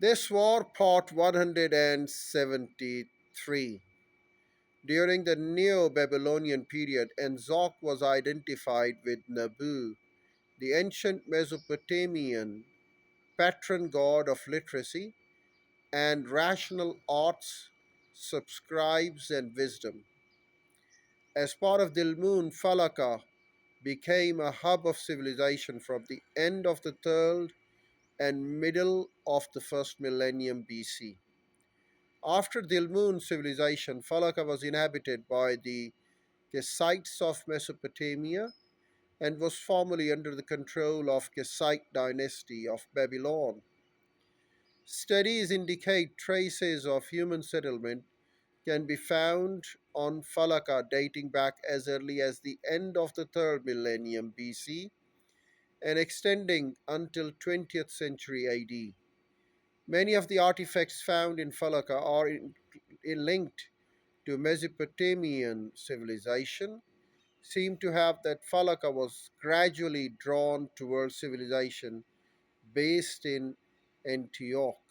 This war, part 173. During the Neo Babylonian period, Enzok was identified with Nabu, the ancient Mesopotamian patron god of literacy and rational arts, scribes, and wisdom. As part of Dilmun, Falaka became a hub of civilization from the end of the third and middle of the first millennium BC. After Dilmun civilization, Falaka was inhabited by the Kassites of Mesopotamia and was formerly under the control of Kassite dynasty of Babylon. Studies indicate traces of human settlement can be found on Falaka dating back as early as the end of the third millennium BC and extending until 20th century AD. Many of the artifacts found in Falaka are linked to Mesopotamian civilization, seem to have that Falaka was gradually drawn towards civilization based in Antioch.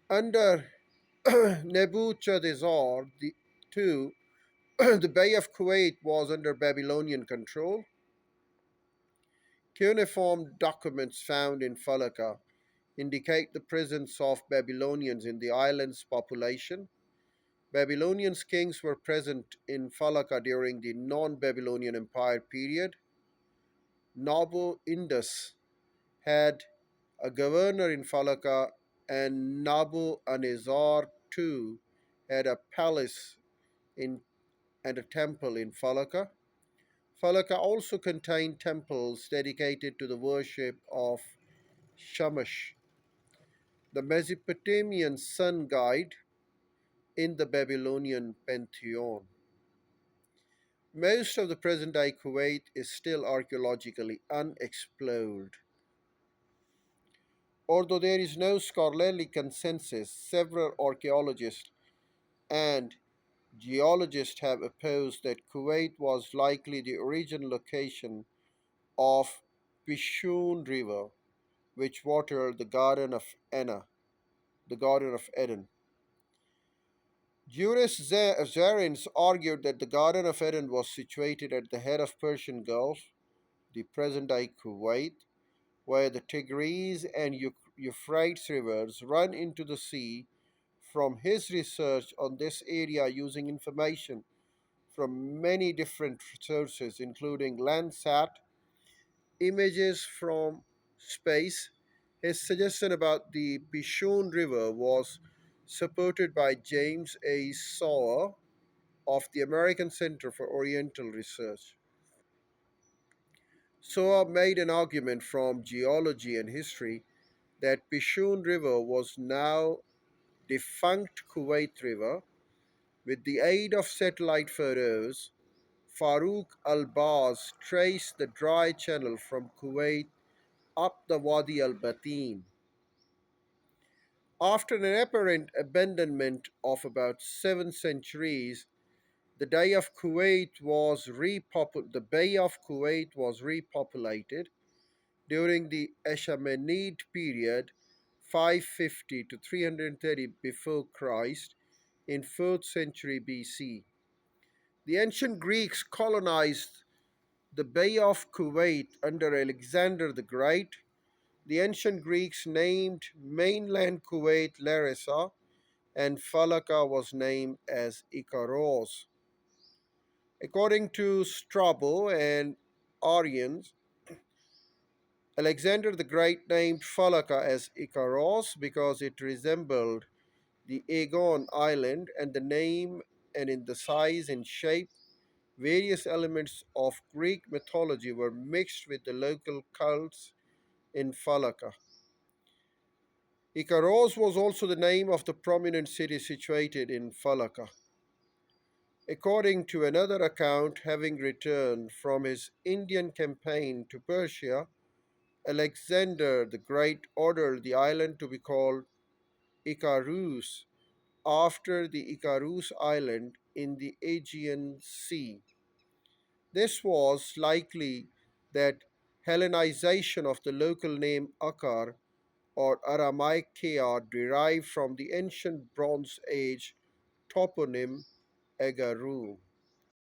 Under Nebuchadnezzar II, the Bay of Kuwait was under Babylonian control. Cuneiform documents found in Falaka indicate the presence of Babylonians in the island's population. Babylonian kings were present in Falaka during the non Babylonian Empire period. Nabu Indus had a governor in Falaka, and Nabu Anizar too had a palace in, and a temple in Falaka. Falaka also contained temples dedicated to the worship of Shamash, the Mesopotamian sun god in the Babylonian pantheon. Most of the present day Kuwait is still archaeologically unexplored. Although there is no scholarly consensus, several archaeologists and geologists have opposed that Kuwait was likely the original location of Pishun River, which watered the Garden of Anna, the Garden of Eden. Zarins argued that the Garden of Eden was situated at the head of Persian Gulf, the present-day Kuwait, where the Tigris and Euphrates rivers run into the sea. From his research on this area using information from many different sources, including Landsat, images from space, his suggestion about the Pishon River was supported by James A. Sauer of the American Center for Oriental Research. Sauer made an argument from geology and history that Pishon River was now defunct Kuwait River. With the aid of satellite photos, Farouk al-Baz traced the dry channel from Kuwait up the Wadi al-Batin. After an apparent abandonment of about 7 centuries, the the Bay of Kuwait was repopulated during the Achaemenid period 550 to 330 before Christ in 4th century BC. The ancient Greeks colonized the Bay of Kuwait under Alexander the Great. The ancient Greeks named mainland Kuwait Larissa, and Falaka was named as Ikaros. According to Strabo and Arians, Alexander the Great named Falaka as Ikaros because it resembled the Aegon island and the name and in the size and shape. Various elements of Greek mythology were mixed with the local cults in Falaka. Ikaros was also the name of the prominent city situated in Falaka. According to another account, having returned from his Indian campaign to Persia, Alexander the Great ordered the island to be called Icarus after the Icarus Island in the Aegean Sea. This was likely that Hellenization of the local name Akar or Aramaicaea derived from the ancient Bronze Age toponym Egaru.